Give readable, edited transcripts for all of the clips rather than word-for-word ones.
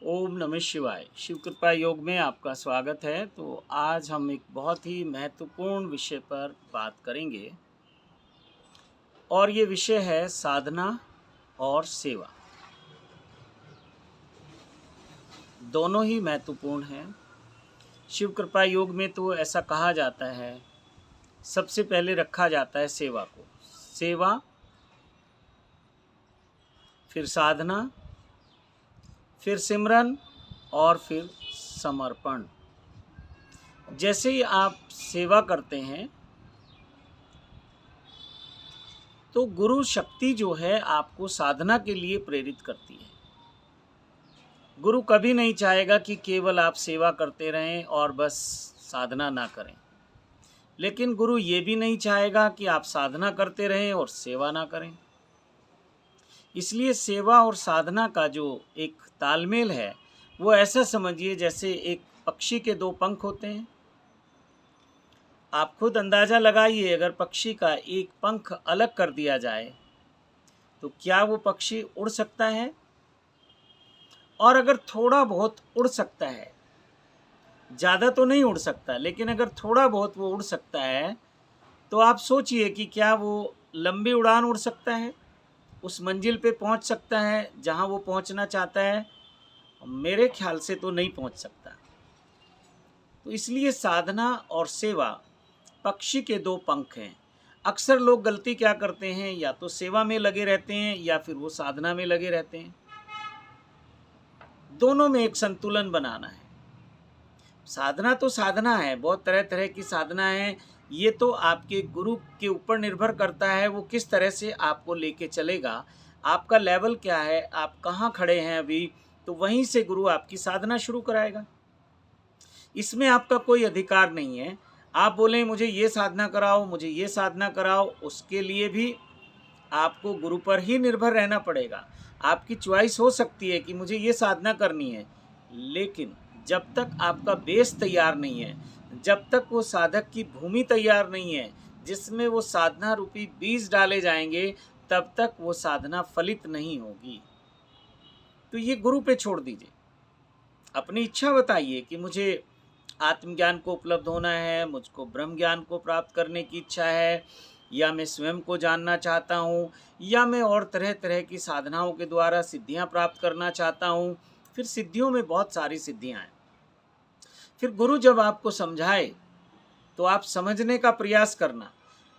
ओम नमः शिवाय। शिव कृपा योग में आपका स्वागत है। तो आज हम एक बहुत ही महत्वपूर्ण विषय पर बात करेंगे और ये विषय है साधना और सेवा। दोनों ही महत्वपूर्ण हैं। शिव कृपा योग में तो ऐसा कहा जाता है, सबसे पहले रखा जाता है सेवा को। सेवा, फिर साधना, फिर सिमरन और फिर समर्पण। जैसे ही आप सेवा करते हैं तो गुरु शक्ति जो है आपको साधना के लिए प्रेरित करती है। गुरु कभी नहीं चाहेगा कि केवल आप सेवा करते रहें और बस साधना ना करें, लेकिन गुरु ये भी नहीं चाहेगा कि आप साधना करते रहें और सेवा ना करें। इसलिए सेवा और साधना का जो एक तालमेल है वो ऐसा समझिए जैसे एक पक्षी के दो पंख होते हैं। आप खुद अंदाज़ा लगाइए, अगर पक्षी का एक पंख अलग कर दिया जाए तो क्या वो पक्षी उड़ सकता है? और अगर थोड़ा बहुत उड़ सकता है, ज़्यादा तो नहीं उड़ सकता, लेकिन अगर थोड़ा बहुत वो उड़ सकता है तो आप सोचिए कि क्या वो लंबी उड़ान उड़ सकता है, उस मंजिल पे पहुंच सकता है जहां वो पहुंचना चाहता है? मेरे ख्याल से तो नहीं पहुंच सकता। तो इसलिए साधना और सेवा पक्षी के दो पंख हैं। अक्सर लोग गलती क्या करते हैं, या तो सेवा में लगे रहते हैं या फिर वो साधना में लगे रहते हैं। दोनों में एक संतुलन बनाना है। साधना तो साधना है, बहुत तरह तरह की साधना है। ये तो आपके गुरु के ऊपर निर्भर करता है, वो किस तरह से आपको लेके चलेगा, आपका लेवल क्या है, आप कहाँ खड़े हैं अभी, तो वहीं से गुरु आपकी साधना शुरू कराएगा। इसमें आपका कोई अधिकार नहीं है। आप बोलें मुझे ये साधना कराओ, मुझे ये साधना कराओ, उसके लिए भी आपको गुरु पर ही निर्भर रहना पड़ेगा। आपकी चॉइस हो सकती है कि मुझे ये साधना करनी है, लेकिन जब तक आपका बेस तैयार नहीं है, जब तक वो साधक की भूमि तैयार नहीं है जिसमें वो साधना रूपी बीज डाले जाएंगे, तब तक वो साधना फलित नहीं होगी। तो ये गुरु पे छोड़ दीजिए। अपनी इच्छा बताइए कि मुझे आत्मज्ञान को उपलब्ध होना है, मुझको ब्रह्म ज्ञान को प्राप्त करने की इच्छा है, या मैं स्वयं को जानना चाहता हूँ, या मैं और तरह तरह की साधनाओं के द्वारा सिद्धियाँ प्राप्त करना चाहता हूँ। फिर सिद्धियों में बहुत सारी सिद्धियाँ हैं। फिर गुरु जब आपको समझाए तो आप समझने का प्रयास करना।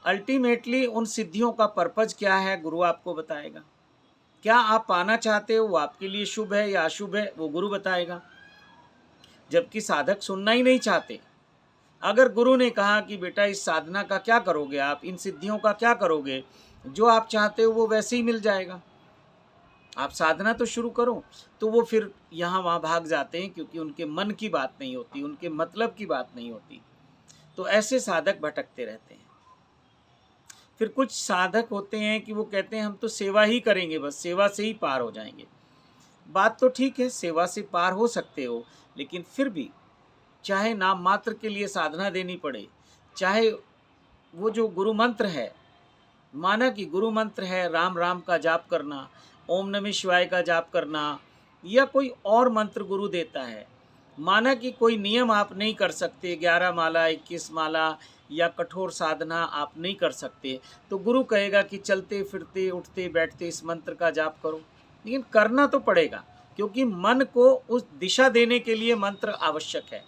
अल्टीमेटली उन सिद्धियों का पर्पज क्या है गुरु आपको बताएगा। क्या आप पाना चाहते हो, वो आपके लिए शुभ है या अशुभ है, वो गुरु बताएगा। जबकि साधक सुनना ही नहीं चाहते। अगर गुरु ने कहा कि बेटा इस साधना का क्या करोगे, आप इन सिद्धियों का क्या करोगे, जो आप चाहते हो वो वैसे ही मिल जाएगा, आप साधना तो शुरू करो, तो वो फिर यहाँ वहाँ भाग जाते हैं, क्योंकि उनके मन की बात नहीं होती, उनके मतलब की बात नहीं होती। तो ऐसे साधक भटकते रहते हैं। फिर कुछ साधक होते हैं कि वो कहते हैं हम तो सेवा ही करेंगे, बस सेवा से ही पार हो जाएंगे। बात तो ठीक है, सेवा से पार हो सकते हो, लेकिन फिर भी चाहे नाम मात्र के लिए साधना देनी पड़े, चाहे वो जो गुरु मंत्र है, माना कि गुरु मंत्र है राम राम का जाप करना, ओम नमः शिवाय का जाप करना, या कोई और मंत्र गुरु देता है, माना कि कोई नियम आप नहीं कर सकते, 11 माला 21 माला या कठोर साधना आप नहीं कर सकते, तो गुरु कहेगा कि चलते फिरते उठते बैठते इस मंत्र का जाप करो। लेकिन करना तो पड़ेगा, क्योंकि मन को उस दिशा देने के लिए मंत्र आवश्यक है,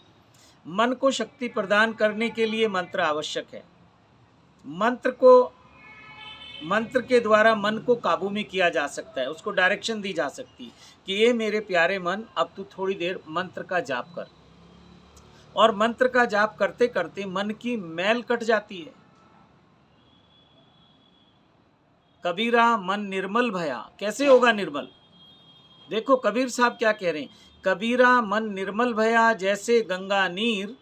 मन को शक्ति प्रदान करने के लिए मंत्र आवश्यक है। मंत्र के द्वारा मन को काबू में किया जा सकता है, उसको डायरेक्शन दी जा सकती है कि ये मेरे प्यारे मन, अब तू थोड़ी देर मंत्र का जाप कर। और मंत्र का जाप करते करते मन की मैल कट जाती है। कबीरा मन निर्मल भया। कैसे होगा निर्मल? देखो कबीर साहब क्या कह रहे हैं, कबीरा मन निर्मल भया जैसे गंगा नीर,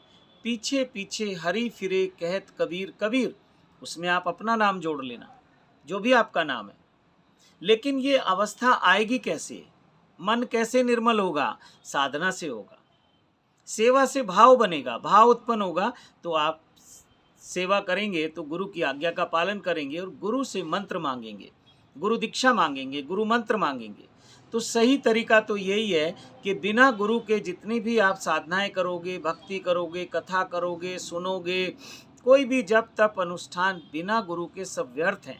पीछे पीछे हरि फिरे कहत कबीर कबीर। उसमें आप अपना नाम जोड़ लेना, जो भी आपका नाम है। लेकिन ये अवस्था आएगी कैसे, मन कैसे निर्मल होगा? साधना से होगा, सेवा से भाव बनेगा, भाव उत्पन्न होगा, तो आप सेवा करेंगे तो गुरु की आज्ञा का पालन करेंगे और गुरु से मंत्र मांगेंगे, गुरु दीक्षा मांगेंगे, गुरु मंत्र मांगेंगे। तो सही तरीका तो यही है कि बिना गुरु के जितनी भी आप साधनाएं करोगे, भक्ति करोगे, कथा करोगे, सुनोगे, कोई भी जप तप अनुष्ठान बिना गुरु के सब व्यर्थ हैं।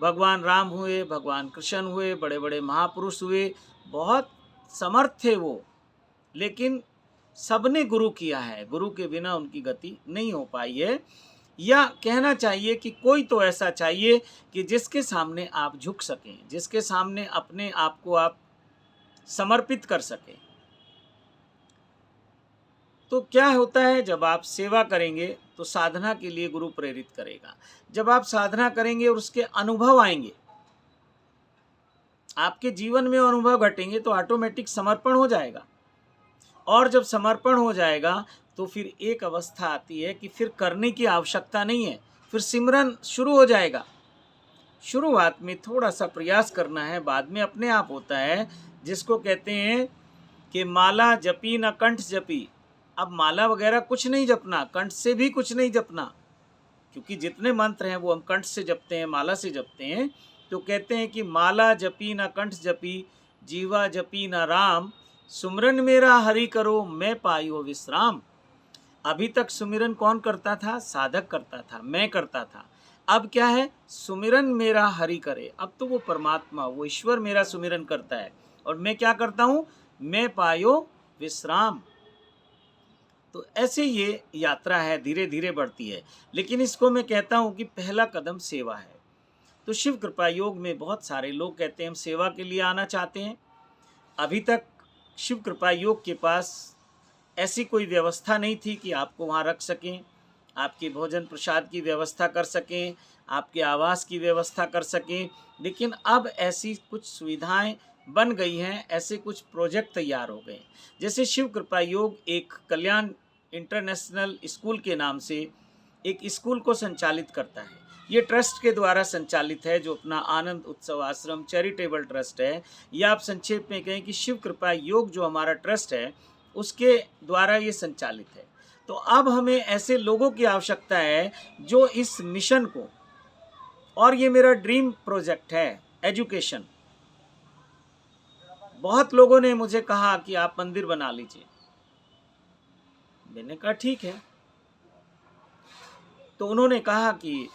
भगवान राम हुए, भगवान कृष्ण हुए, बड़े बड़े महापुरुष हुए, बहुत समर्थ थे वो, लेकिन सबने गुरु किया है, गुरु के बिना उनकी गति नहीं हो पाई है। या कहना चाहिए कि कोई तो ऐसा चाहिए कि जिसके सामने आप झुक सकें, जिसके सामने अपने आप को आप समर्पित कर सकें। तो क्या होता है, जब आप सेवा करेंगे तो साधना के लिए गुरु प्रेरित करेगा। जब आप साधना करेंगे और उसके अनुभव आएंगे, आपके जीवन में अनुभव घटेंगे, तो ऑटोमेटिक समर्पण हो जाएगा। और जब समर्पण हो जाएगा तो फिर एक अवस्था आती है कि फिर करने की आवश्यकता नहीं है, फिर सिमरन शुरू हो जाएगा। शुरुआत में थोड़ा सा प्रयास करना है, बाद में अपने आप होता है, जिसको कहते हैं कि माला जपी न कंठ जपी। अब माला वगैरह कुछ नहीं जपना, कंठ से भी कुछ नहीं जपना, क्योंकि जितने मंत्र हैं वो हम कंठ से जपते हैं, माला से जपते हैं। तो कहते हैं कि माला जपी न कंठ जपी, जीवा जपी न राम, सुमिरन मेरा हरि करो मैं पायो विश्राम। अभी तक सुमिरन कौन करता था? साधक करता था, मैं करता था। अब क्या है? सुमिरन मेरा हरि करे। अब तो वो परमात्मा, वो ईश्वर मेरा सुमिरन करता है और मैं क्या करता हूँ? मैं पायो विश्राम। तो ऐसे ये यात्रा है, धीरे धीरे बढ़ती है। लेकिन इसको मैं कहता हूँ कि पहला कदम सेवा है। तो शिव कृपा योग में बहुत सारे लोग कहते हैं हम सेवा के लिए आना चाहते हैं। अभी तक शिव कृपा योग के पास ऐसी कोई व्यवस्था नहीं थी कि आपको वहाँ रख सकें, आपके भोजन प्रसाद की व्यवस्था कर सकें, आपके आवास की व्यवस्था कर सकें। लेकिन अब ऐसी कुछ सुविधाएं बन गई हैं, ऐसे कुछ प्रोजेक्ट तैयार हो गए। जैसे शिव कृपा योग एक कल्याण इंटरनेशनल स्कूल के नाम से एक स्कूल को संचालित करता है। ये ट्रस्ट के द्वारा संचालित है, जो अपना आनंद उत्सव आश्रम चैरिटेबल ट्रस्ट है। या आप संक्षेप में कहें कि शिव कृपा योग जो हमारा ट्रस्ट है, उसके द्वारा ये संचालित है। तो अब हमें ऐसे लोगों की आवश्यकता है जो इस मिशन को, और ये मेरा ड्रीम प्रोजेक्ट है एजुकेशन। बहुत लोगों ने मुझे कहा कि आप मंदिर बना लीजिए। मैंने कहा ठीक है। तो उन्होंने कहा कि,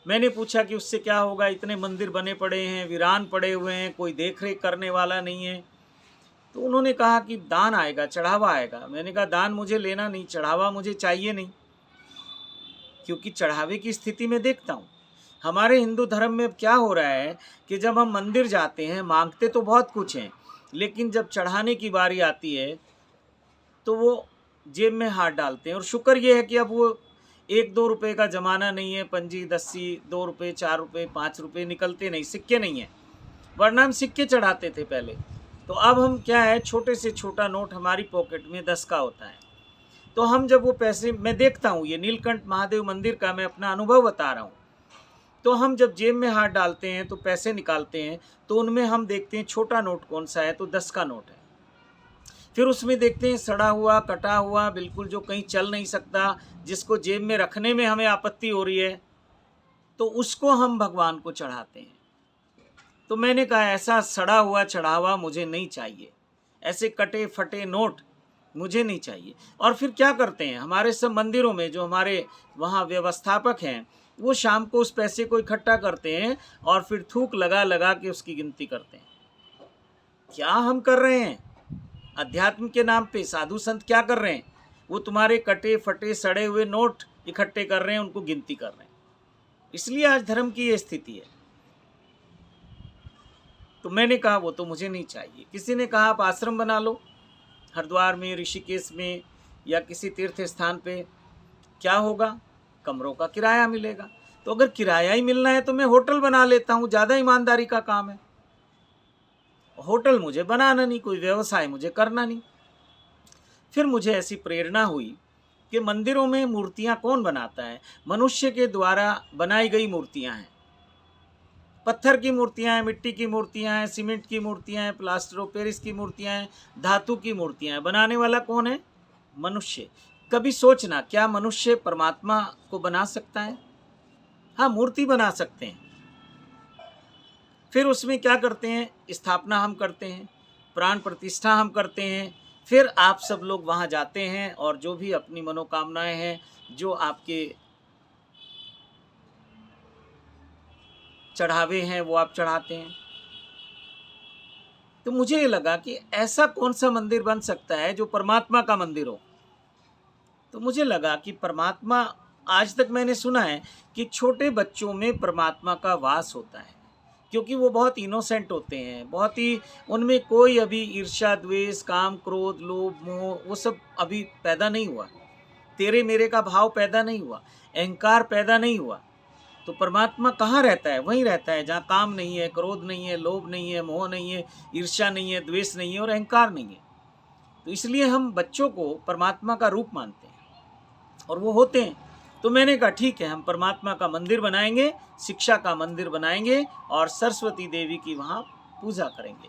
मैंने पूछा कि उससे क्या होगा, इतने मंदिर बने पड़े हैं, वीरान पड़े हुए हैं, कोई देख रेख करने वाला नहीं है। तो उन्होंने कहा कि दान आएगा, चढ़ावा आएगा। मैंने कहा दान मुझे लेना नहीं, चढ़ावा मुझे चाहिए नहीं, क्योंकि चढ़ावे की स्थिति में देखता हूँ हमारे हिंदू धर्म में क्या हो रहा है कि जब हम मंदिर जाते हैं, मांगते तो बहुत कुछ हैं, लेकिन जब चढ़ाने की बारी आती है तो वो जेब में हाथ डालते हैं। और शुक्र ये है कि अब वो 1-2 रुपये का ज़माना नहीं है, पंजी दस्सी 2 रुपये 4 रुपये 5 रुपये निकलते नहीं, सिक्के नहीं हैं, वरना हम सिक्के चढ़ाते थे पहले। तो अब हम क्या है, छोटे से छोटा नोट हमारी पॉकेट में 10 का होता है। तो हम जब वो पैसे, मैं देखता हूँ, ये नीलकंठ महादेव मंदिर का मैं अपना अनुभव बता रहा हूँ। तो हम जब जेब में हाथ डालते हैं तो पैसे निकालते हैं, तो उनमें हम देखते हैं छोटा नोट कौन सा है, तो 10 का नोट है। फिर उसमें देखते हैं सड़ा हुआ, कटा हुआ, बिल्कुल जो कहीं चल नहीं सकता, जिसको जेब में रखने में हमें आपत्ति हो रही है, तो उसको हम भगवान को चढ़ाते हैं। तो मैंने कहा ऐसा सड़ा हुआ चढ़ावा मुझे नहीं चाहिए, ऐसे कटे फटे नोट मुझे नहीं चाहिए। और फिर क्या करते हैं हमारे सब मंदिरों में, जो हमारे वहाँ व्यवस्थापक हैं, वो शाम को उस पैसे को इकट्ठा करते हैं और फिर थूक लगा लगा के उसकी गिनती करते हैं। क्या हम कर रहे हैं? अध्यात्म के नाम पे साधु संत क्या कर रहे हैं? वो तुम्हारे कटे फटे सड़े हुए नोट इकट्ठे कर रहे हैं, उनको गिनती कर रहे हैं। इसलिए आज धर्म की ये स्थिति है। तो मैंने कहा वो तो मुझे नहीं चाहिए। किसी ने कहा आप आश्रम बना लो हरिद्वार में, ऋषिकेश में, या किसी तीर्थ स्थान पे। क्या होगा? कमरों का किराया मिलेगा। तो अगर किराया ही मिलना है तो मैं होटल बना लेता हूँ, ज़्यादा ईमानदारी का काम है। होटल मुझे बनाना नहीं, कोई व्यवसाय मुझे करना नहीं। फिर मुझे ऐसी प्रेरणा हुई कि मंदिरों में मूर्तियाँ कौन बनाता है? मनुष्य के द्वारा बनाई गई मूर्तियाँ हैं। पत्थर की मूर्तियाँ हैं, मिट्टी की मूर्तियाँ हैं, सीमेंट की मूर्तियाँ हैं, प्लास्टर ऑफ पेरिस की मूर्तियाँ हैं, धातु की मूर्तियाँ हैं। बनाने वाला कौन है? मनुष्य। कभी सोचना, क्या मनुष्य परमात्मा को बना सकता है? हाँ, मूर्ति बना सकते हैं। फिर उसमें क्या करते हैं, स्थापना हम करते हैं, प्राण प्रतिष्ठा हम करते हैं। फिर आप सब लोग वहाँ जाते हैं और जो भी अपनी मनोकामनाएं हैं, जो आपके चढ़ावे हैं, वो आप चढ़ाते हैं। तो मुझे ये लगा कि ऐसा कौन सा मंदिर बन सकता है जो परमात्मा का मंदिर हो। तो मुझे लगा कि परमात्मा, आज तक मैंने सुना है कि छोटे बच्चों में परमात्मा का वास होता है, क्योंकि वो बहुत इनोसेंट होते हैं, बहुत ही, उनमें कोई अभी ईर्ष्या, द्वेष, काम, क्रोध, लोभ, मोह, वो सब अभी पैदा नहीं हुआ। तेरे मेरे का भाव पैदा नहीं हुआ, अहंकार पैदा नहीं हुआ। तो परमात्मा कहाँ रहता है? वहीं रहता है जहाँ काम नहीं है, क्रोध नहीं है, लोभ नहीं है, मोह नहीं है, ईर्ष्या नहीं है, द्वेष नहीं है और अहंकार नहीं है। तो इसलिए हम बच्चों को परमात्मा का रूप मानते हैं और वो होते हैं। तो मैंने कहा ठीक है, हम परमात्मा का मंदिर बनाएंगे, शिक्षा का मंदिर बनाएंगे और सरस्वती देवी की वहाँ पूजा करेंगे।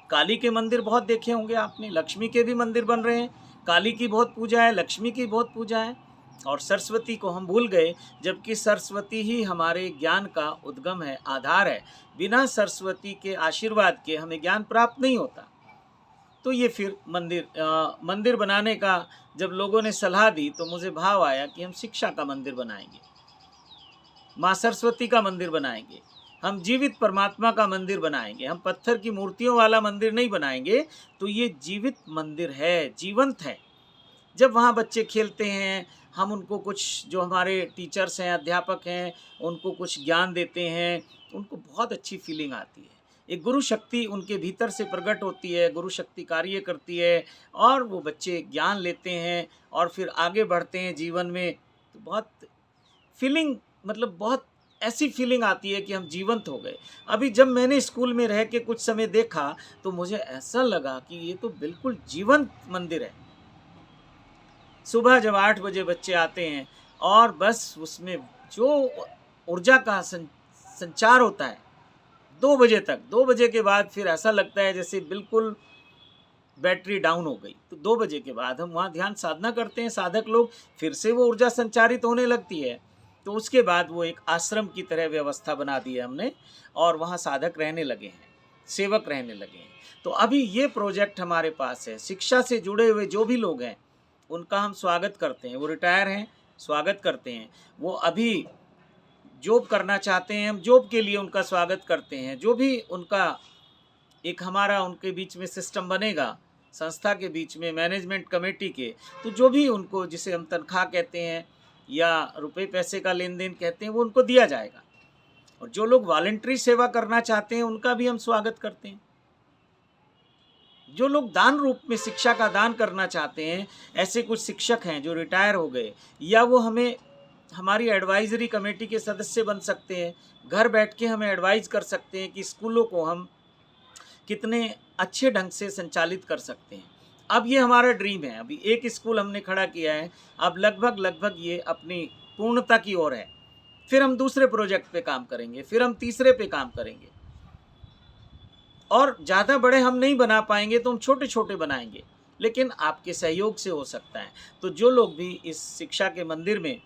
काली के मंदिर बहुत देखे होंगे आपने, लक्ष्मी के भी मंदिर बन रहे हैं। काली की बहुत पूजा है, लक्ष्मी की बहुत पूजा है और सरस्वती को हम भूल गए, जबकि सरस्वती ही हमारे ज्ञान का उद्गम है, आधार है। बिना सरस्वती के आशीर्वाद के हमें ज्ञान प्राप्त नहीं होता। तो ये फिर मंदिर बनाने का जब लोगों ने सलाह दी तो मुझे भाव आया कि हम शिक्षा का मंदिर बनाएंगे, माँ सरस्वती का मंदिर बनाएंगे, हम जीवित परमात्मा का मंदिर बनाएंगे। हम पत्थर की मूर्तियों वाला मंदिर नहीं बनाएंगे। तो ये जीवित मंदिर है, जीवंत है। जब वहाँ बच्चे खेलते हैं, हम उनको कुछ, जो हमारे टीचर्स हैं, अध्यापक हैं, उनको कुछ ज्ञान देते हैं, उनको बहुत अच्छी फीलिंग आती है। एक गुरु शक्ति उनके भीतर से प्रकट होती है, गुरु शक्ति कार्य करती है और वो बच्चे ज्ञान लेते हैं और फिर आगे बढ़ते हैं जीवन में। तो बहुत फीलिंग, मतलब बहुत ऐसी फीलिंग आती है कि हम जीवंत हो गए। अभी जब मैंने स्कूल में रह के कुछ समय देखा तो मुझे ऐसा लगा कि ये तो बिल्कुल जीवंत मंदिर है। सुबह जब 8 बजे बच्चे आते हैं और बस उसमें जो ऊर्जा का संचार होता है 2 बजे तक, 2 बजे के बाद फिर ऐसा लगता है जैसे बिल्कुल बैटरी डाउन हो गई। तो 2 बजे के बाद हम वहाँ ध्यान साधना करते हैं, साधक लोग, फिर से वो ऊर्जा संचारित होने लगती है। तो उसके बाद वो एक आश्रम की तरह व्यवस्था बना दी है हमने और वहाँ साधक रहने लगे हैं, सेवक रहने लगे हैं। तो अभी ये प्रोजेक्ट हमारे पास है। शिक्षा से जुड़े हुए जो भी लोग हैं उनका हम स्वागत करते हैं। वो रिटायर हैं, स्वागत करते हैं। वो अभी जॉब करना चाहते हैं, हम जॉब के लिए उनका स्वागत करते हैं। जो भी उनका एक हमारा उनके बीच में सिस्टम बनेगा, संस्था के बीच में, मैनेजमेंट कमेटी के, तो जो भी उनको, जिसे हम तनख्वाह कहते हैं या रुपए पैसे का लेन देन कहते हैं, वो उनको दिया जाएगा। और जो लोग वॉलंटरी सेवा करना चाहते हैं उनका भी हम स्वागत करते हैं। जो लोग दान रूप में शिक्षा का दान करना चाहते हैं, ऐसे कुछ शिक्षक हैं जो रिटायर हो गए, या वो हमें, हमारी एडवाइजरी कमेटी के सदस्य बन सकते हैं। घर बैठ के हमें एडवाइज कर सकते हैं कि स्कूलों को हम कितने अच्छे ढंग से संचालित कर सकते हैं। अब ये हमारा ड्रीम है। अभी एक स्कूल हमने खड़ा किया है, अब लगभग ये अपनी पूर्णता की ओर है। फिर हम दूसरे प्रोजेक्ट पे काम करेंगे, फिर हम तीसरे पे काम करेंगे और ज़्यादा बड़े हम नहीं बना पाएंगे तो हम छोटे छोटे बनाएंगे, लेकिन आपके सहयोग से हो सकता है। तो जो लोग भी इस शिक्षा के मंदिर में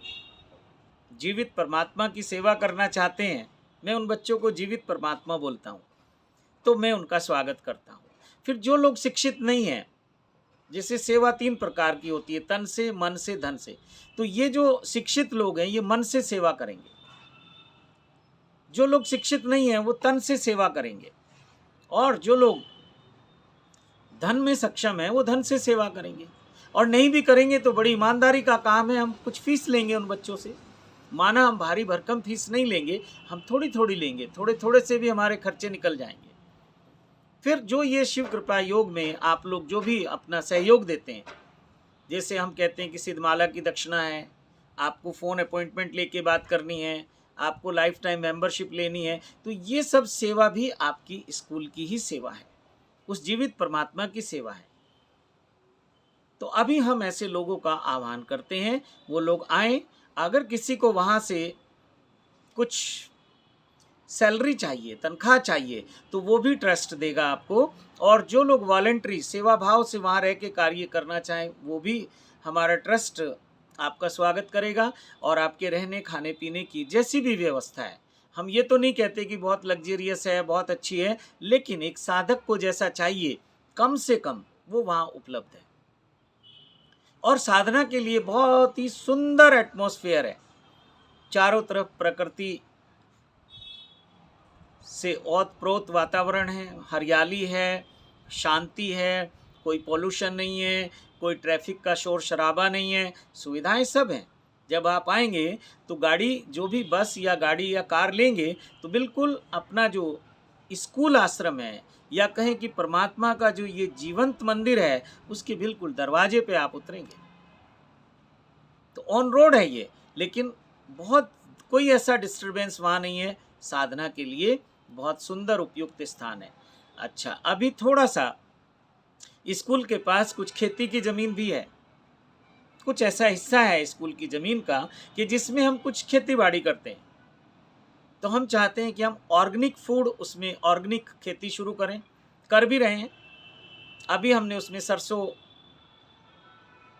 जीवित परमात्मा की सेवा करना चाहते हैं, मैं उन बच्चों को जीवित परमात्मा बोलता हूँ, तो मैं उनका स्वागत करता हूँ। फिर जो लोग शिक्षित नहीं हैं, जैसे सेवा 3 प्रकार की होती है, तन से, मन से, धन से। तो ये जो शिक्षित लोग हैं ये मन से सेवा करेंगे। जो लोग शिक्षित नहीं हैं वो तन से सेवा करेंगे और जो लोग धन में सक्षम है वो धन से सेवा करेंगे। और नहीं भी करेंगे तो बड़ी ईमानदारी का काम है, हम कुछ फीस लेंगे उन बच्चों से। माना हम भारी भरकम फीस नहीं लेंगे, हम थोड़ी थोड़ी लेंगे, थोड़े थोड़े से भी हमारे खर्चे निकल जाएंगे। फिर जो ये शिव कृपा योग में आप लोग जो भी अपना सहयोग देते हैं, जैसे हम कहते हैं कि सिद्धमाला की दक्षिणा है, आपको फ़ोन अपॉइंटमेंट लेके बात करनी है, आपको लाइफ टाइम मेंबरशिप लेनी है, तो ये सब सेवा भी आपकी स्कूल की ही सेवा है, उस जीवित परमात्मा की सेवा है। तो अभी हम ऐसे लोगों का आह्वान करते हैं, वो लोग आएँ। अगर किसी को वहाँ से कुछ सैलरी चाहिए, तनख्वाह चाहिए, तो वो भी ट्रस्ट देगा आपको। और जो लोग वॉलंटरी सेवा भाव से वहाँ रह के कार्य करना चाहें, वो भी हमारा ट्रस्ट आपका स्वागत करेगा और आपके रहने खाने पीने की जैसी भी व्यवस्था है हम ये तो नहीं कहते कि बहुत लग्जरियस है, बहुत अच्छी है, लेकिन एक साधक को जैसा चाहिए कम से कम वो वहाँ उपलब्ध है। और साधना के लिए बहुत ही सुंदर एटमॉस्फेयर है, चारों तरफ प्रकृति से ओत-प्रोत वातावरण है, हरियाली है, शांति है, कोई पॉल्यूशन नहीं है, कोई ट्रैफिक का शोर-शराबा नहीं है, सुविधाएँ सब हैं। जब आप आएँगे तो गाड़ी जो भी बस या गाड़ी या कार लेंगे तो बिल्कुल अपना जो स्कूल आश्रम है या कहें कि परमात्मा का जो ये जीवंत मंदिर है, उसके बिल्कुल दरवाजे पे आप उतरेंगे। तो ऑन रोड है ये, लेकिन बहुत कोई ऐसा डिस्टरबेंस वहाँ नहीं है, साधना के लिए बहुत सुंदर उपयुक्त स्थान है। अच्छा, अभी थोड़ा-सा स्कूल के पास कुछ खेती की ज़मीन भी है। कुछ ऐसा हिस्सा है स्कूल की ज़मीन का कि जिसमें हम कुछ खेती-बाड़ी करते हैं। तो हम चाहते हैं कि हम ऑर्गेनिक फूड उसमें ऑर्गेनिक खेती शुरू करें, कर भी रहे हैं। अभी हमने उसमें सरसों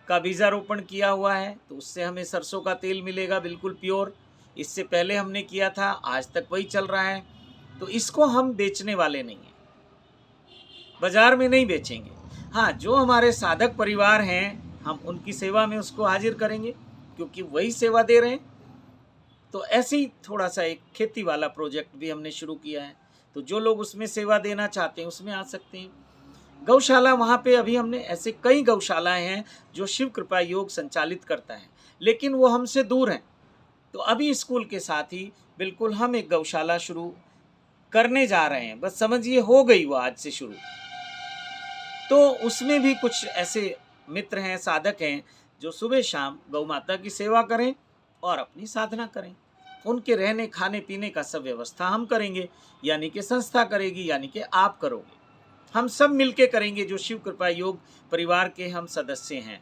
का बीजारोपण किया हुआ है, तो उससे हमें सरसों का तेल मिलेगा बिल्कुल प्योर। इससे पहले हमने किया था, आज तक वही चल रहा है। तो इसको हम बेचने वाले नहीं हैं, बाज़ार में नहीं बेचेंगे। हाँ, जो हमारे साधक परिवार हैं, हम उनकी सेवा में उसको हाज़िर करेंगे, क्योंकि वही सेवा दे रहे हैं। तो ऐसे ही थोड़ा-सा एक खेती वाला प्रोजेक्ट भी हमने शुरू किया है। तो जो लोग उसमें सेवा देना चाहते हैं, उसमें आ सकते हैं। गौशाला वहाँ पे अभी हमने ऐसे कई गौशालाएँ हैं जो शिव कृपा योग संचालित करता है, लेकिन वो हमसे दूर हैं। तो अभी स्कूल के साथ ही बिल्कुल हम एक गौशाला शुरू करने जा रहे हैं, बस समझिए हो गई वो आज से शुरू। तो उसमें भी कुछ ऐसे मित्र हैं, साधक हैं, जो सुबह-शाम गौ माता की सेवा करें और अपनी साधना करें। उनके रहने, खाने-पीने का सब व्यवस्था हम करेंगे, यानी कि संस्था करेगी, यानी कि आप करोगे। हम सब मिलके करेंगे जो शिव कृपा योग परिवार के हम सदस्य हैं।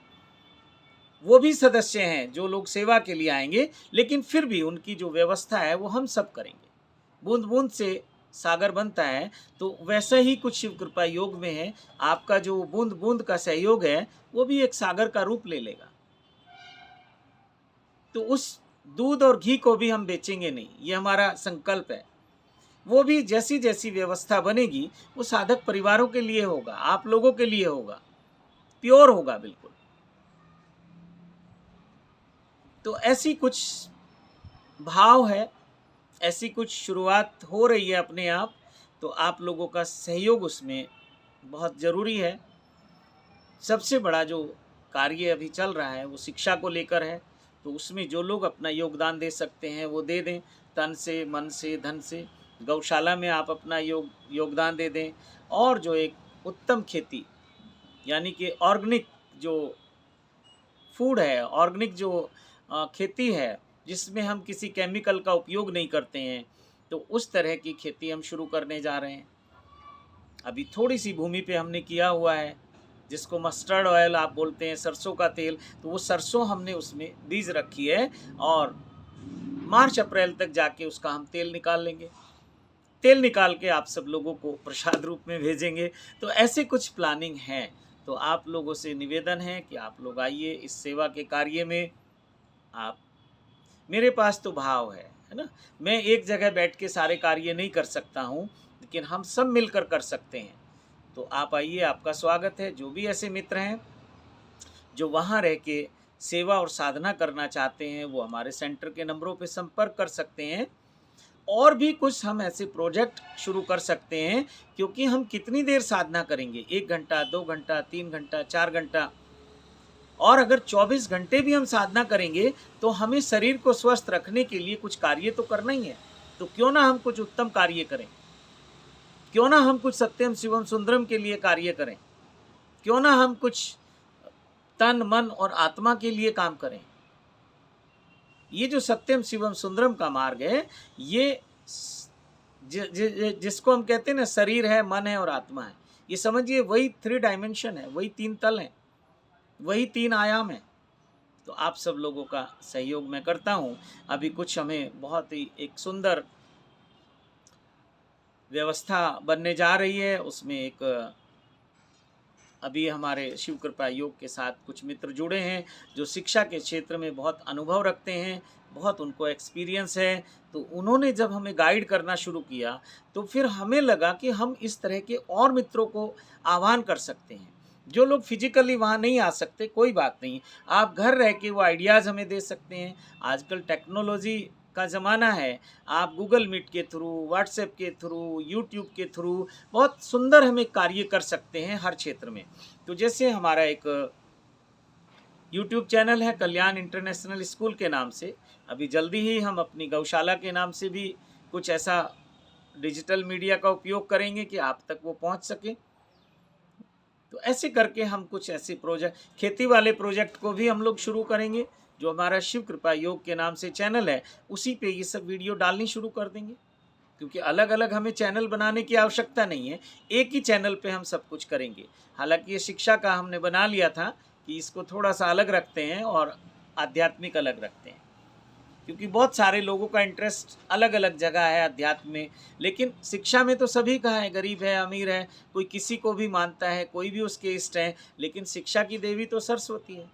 वो भी सदस्य हैं जो लोग सेवा के लिए आएँगे, लेकिन फिर भी उनकी जो व्यवस्था है वो हम सब करेंगे। बूँद-बूँद से सागर बनता है, तो वैसा ही कुछ शिव कृपा योग में है। आपका जो बूँद-बूँद का सहयोग है, वो भी एक सागर का रूप ले लेगा। तो उस दूध और घी को भी हम बेचेंगे नहीं, ये हमारा संकल्प है। वो भी जैसी-जैसी व्यवस्था बनेगी, वो साधक परिवारों के लिए होगा, आप लोगों के लिए होगा, प्योर होगा बिल्कुल। तो ऐसी कुछ भाव है, ऐसी कुछ शुरुआत हो रही है अपने आप, तो आप लोगों का सहयोग उसमें बहुत ज़रूरी है। सबसे बड़ा जो कार्य अभी चल रहा है वो शिक्षा को लेकर है, तो उसमें जो लोग अपना योगदान दे सकते हैं वो दे दें, तन से, मन से, धन से। गौशाला में आप अपना योगदान दे दें और जो एक उत्तम खेती यानी कि ऑर्गेनिक जो फूड है, ऑर्गेनिक जो खेती है, जिसमें हम किसी केमिकल का उपयोग नहीं करते हैं, तो उस तरह की खेती हम शुरू करने जा रहे हैं। अभी थोड़ी-सी भूमि पे हमने किया हुआ है, जिसको मस्टर्ड ऑयल आप बोलते हैं, सरसों का तेल, तो वो सरसों हमने उसमें बीज रखी है और मार्च-अप्रैल तक जाके उसका हम तेल निकाल लेंगे। तेल निकाल के आप सब लोगों को प्रसाद रूप में भेजेंगे। तो ऐसे कुछ प्लानिंग है। तो आप लोगों से निवेदन है कि आप लोग आइए इस सेवा के कार्य में। आप मेरे पास तो भाव है ना? मैं एक जगह बैठ के सारे कार्य नहीं कर सकता हूँ, लेकिन हम सब मिलकर कर सकते हैं। तो आप आइए, आपका स्वागत है। जो भी ऐसे मित्र हैं, जो वहाँ रह के सेवा और साधना करना चाहते हैं, वो हमारे सेंटर के नंबरों पे संपर्क कर सकते हैं। और भी कुछ हम ऐसे प्रोजेक्ट शुरू कर सकते हैं, क्योंकि हम कितनी देर साधना करेंगे? 1 घंटा, 2 घंटा, 3 घंटा, 4 घंटा और अगर 24 घंटे भी हम साधना करेंगे, तो हमें शरीर को स्वस्थ रखने के लिए कुछ कार्य तो करना ही है। तो क्यों ना हम कुछ उत्तम कार्य करें? क्यों ना हम कुछ सत्यम शिवम सुंदरम के लिए कार्य करें? क्यों ना हम कुछ तन, मन और आत्मा के लिए काम करें? ये जो सत्यम शिवम सुंदरम का मार्ग है, ये जिसको हम कहते हैं ना, शरीर है, मन है और आत्मा है, ये समझिए वही 3 डायमेंशन है, वही 3 तल हैं, वही 3 आयाम हैं। तो आप सब लोगों का सहयोग मैं करता हूँ। अभी कुछ हमें बहुत ही एक सुंदर व्यवस्था बनने जा रही है, उसमें एक अभी हमारे शिव कृपा योग के साथ कुछ मित्र जुड़े हैं जो शिक्षा के क्षेत्र में बहुत अनुभव रखते हैं, बहुत उनको एक्सपीरियंस है। तो उन्होंने जब हमें गाइड करना शुरू किया तो फिर हमें लगा कि हम इस तरह के और मित्रों को आह्वान कर सकते हैं। जो लोग फिजिकली वहाँ नहीं आ सकते, कोई बात नहीं, आप घर रह के वो आइडियाज़ हमें दे सकते हैं। आजकल टेक्नोलॉजी का ज़माना है, आप गूगल मीट के थ्रू, व्हाट्सएप के थ्रू, यूट्यूब के थ्रू बहुत सुंदर हमें कार्य कर सकते हैं हर क्षेत्र में। तो जैसे हमारा एक यूट्यूब चैनल है कल्याण इंटरनेशनल स्कूल के नाम से, अभी जल्दी ही हम अपनी गौशाला के नाम से भी कुछ ऐसा डिजिटल मीडिया का उपयोग करेंगे कि आप तक वो पहुंच सके। तो ऐसे करके हम कुछ ऐसे प्रोजेक्ट, खेती वाले प्रोजेक्ट को भी हम लोग शुरू करेंगे। जो हमारा शिव कृपा योग के नाम से चैनल है, उसी पे ये सब वीडियो डालनी शुरू कर देंगे, क्योंकि अलग अलग हमें चैनल बनाने की आवश्यकता नहीं है, एक ही चैनल पे हम सब कुछ करेंगे। हालांकि ये शिक्षा का हमने बना लिया था कि इसको थोड़ा सा अलग रखते हैं और आध्यात्मिक अलग रखते हैं, क्योंकि बहुत सारे लोगों का इंटरेस्ट अलग अलग जगह है अध्यात्म में। लेकिन शिक्षा में तो सभी का है, गरीब है, अमीर है, कोई किसी को भी मानता है, कोई भी उसके इष्ट हैं, लेकिन शिक्षा की देवी तो सरस्वती है,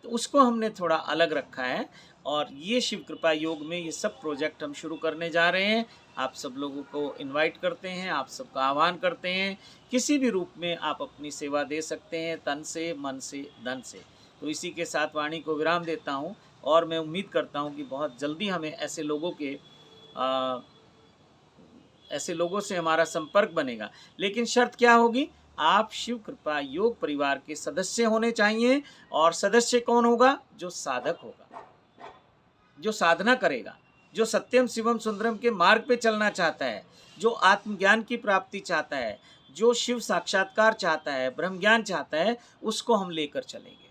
तो उसको हमने थोड़ा अलग रखा है। और ये शिव कृपा योग में ये सब प्रोजेक्ट हम शुरू करने जा रहे हैं। आप सब लोगों को इनवाइट करते हैं, आप सबका आह्वान करते हैं, किसी भी रूप में आप अपनी सेवा दे सकते हैं, तन से, मन से, धन से। तो इसी के साथ वाणी को विराम देता हूँ और मैं उम्मीद करता हूँ कि बहुत जल्दी हमें ऐसे लोगों से हमारा संपर्क बनेगा। लेकिन शर्त क्या होगी? आप शिव कृपा योग परिवार के सदस्य होने चाहिए। और सदस्य कौन होगा? जो साधक होगा, जो साधना करेगा, जो सत्यम शिवम सुंदरम के मार्ग पे चलना चाहता है, जो आत्मज्ञान की प्राप्ति चाहता है, जो शिव साक्षात्कार चाहता है, ब्रह्म ज्ञान चाहता है, उसको हम लेकर चलेंगे।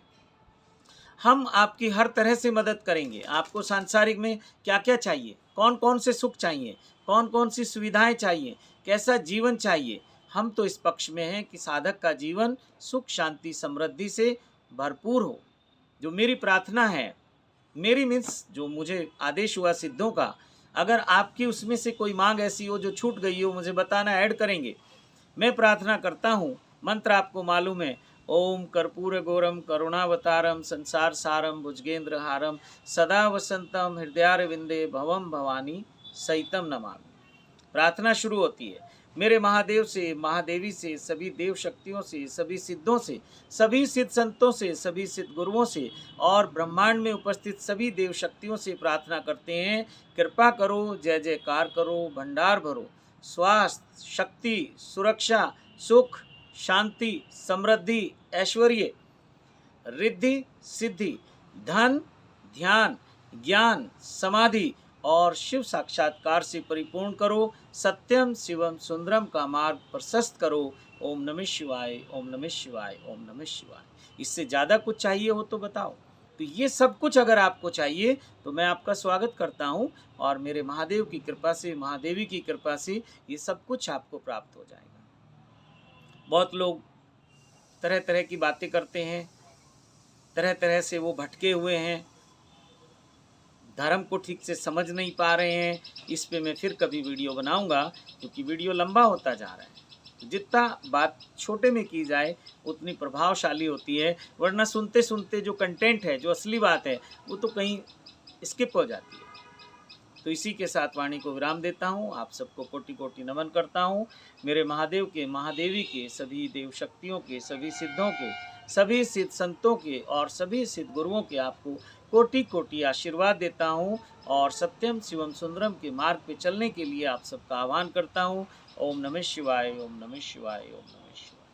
हम आपकी हर तरह से मदद करेंगे। आपको सांसारिक में क्या क्या चाहिए, कौन कौन से सुख चाहिए, कौन कौन सी सुविधाएं चाहिए, कैसा जीवन चाहिए, हम तो इस पक्ष में हैं कि साधक का जीवन सुख शांति समृद्धि से भरपूर हो। जो मेरी प्रार्थना है, मेरी मीन्स जो मुझे आदेश हुआ सिद्धों का, अगर आपकी उसमें से कोई मांग ऐसी हो जो छूट गई हो, मुझे बताना, ऐड करेंगे। मैं प्रार्थना करता हूँ, मंत्र आपको मालूम है, ओम कर्पूर गौरम करुणावतारम संसार सारम भुजगेंद्र हारम सदा वसंतम हृदयारविंदे भवम भवानी सहितम नमामि। प्रार्थना शुरू होती है मेरे महादेव से, महादेवी से, सभी देव शक्तियों से, सभी सिद्धों से, सभी सिद्ध संतों से, सभी सिद्ध गुरुओं से और ब्रह्मांड में उपस्थित सभी देव शक्तियों से प्रार्थना करते हैं, कृपा करो, जय जयकार करो, भंडार भरो, स्वास्थ्य, शक्ति, सुरक्षा, सुख, शांति, समृद्धि, ऐश्वर्य, रिद्धि, सिद्धि, धन, ध्यान, ज्ञान, समाधि और शिव साक्षात्कार से परिपूर्ण करो। सत्यम शिवम सुंदरम का मार्ग प्रशस्त करो। ओम नमः शिवाय, ओम नमः शिवाय, ओम नमः शिवाय। इससे ज़्यादा कुछ चाहिए हो तो बताओ। तो ये सब कुछ अगर आपको चाहिए तो मैं आपका स्वागत करता हूँ और मेरे महादेव की कृपा से, महादेवी की कृपा से ये सब कुछ आपको प्राप्त हो जाएगा। बहुत लोग तरह तरह की बातें करते हैं, तरह तरह से वो भटके हुए हैं, धर्म को ठीक से समझ नहीं पा रहे हैं। इस पे मैं फिर कभी वीडियो बनाऊंगा, क्योंकि वीडियो लंबा होता जा रहा है। तो जितना बात छोटे में की जाए उतनी प्रभावशाली होती है, वरना सुनते सुनते जो कंटेंट है, जो असली बात है, वो तो कहीं स्किप हो जाती है। तो इसी के साथ वाणी को विराम देता हूँ। आप सबको कोटि कोटि नमन करता हूँ। मेरे महादेव के, महादेवी के, सभी देव शक्तियों के, सभी सिद्धों के, सभी सिद्ध संतों के और सभी सिद्ध गुरुओं के आपको कोटि कोटि आशीर्वाद देता हूँ और सत्यम शिवम सुंदरम के मार्ग पे चलने के लिए आप सबका आह्वान करता हूँ। ओम नमः शिवाय, ओम नमः शिवाय, ओम नमः शिवाय।